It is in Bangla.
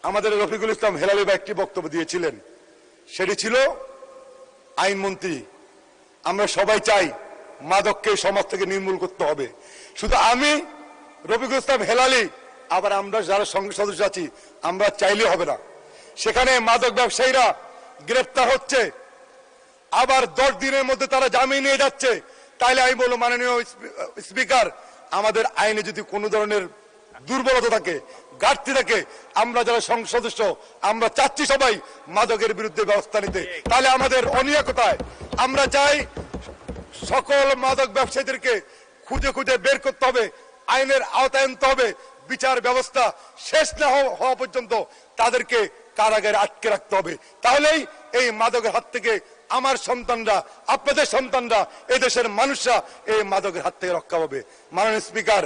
আমাদের রফিকুল ইসলাম হেলালি ভাই একটি বক্তব্য দিয়েছিলেন, সেটি ছিল আইনমন্ত্রী। আমরা সবাই চাই মাদককে সমাজ থেকে নির্মূল করতে হবে। শুধু আমি, রফিকুল ইসলাম হেলালি, আবার আমরা যারা সংসদ সদস্য আছি, আমরা চাইলে হবে না। সেখানে মাদক ব্যবসায়ীরা গ্রেফতার হচ্ছে, আবার 10 দিনের মধ্যে তারা জামিন নিয়ে যাচ্ছে। তাইলে আমি বলবো, মাননীয় স্পিকার, আমাদের আইনে যদি কোনো ধরনের দুর্বলতা থাকে, ঘাটতি থাকে, আমরা যারা সংসদ সদস্য আমরা চাচ্ছি সবাই মাদকের বিরুদ্ধে ব্যবস্থা নিতে। তাহলে আমাদের অনিয়া কোথায়? আমরা চাই সকল মাদক ব্যবসায়ীদেরকে খুঁজে খুঁজে বের করতে হবে, আইনের আওতায় আনতে হবে। বিচার ব্যবস্থা শেষ না হওয়া পর্যন্ত তাদেরকে কারাগারে আটকে রাখতে হবে। তাহলেই এই মাদকের হাত থেকে আমার সন্তানরা, আপনাদের সন্তানরা, এই দেশের মানুষরা এই মাদকের হাত থেকে রক্ষা পাবে। মাননীয় স্পিকার,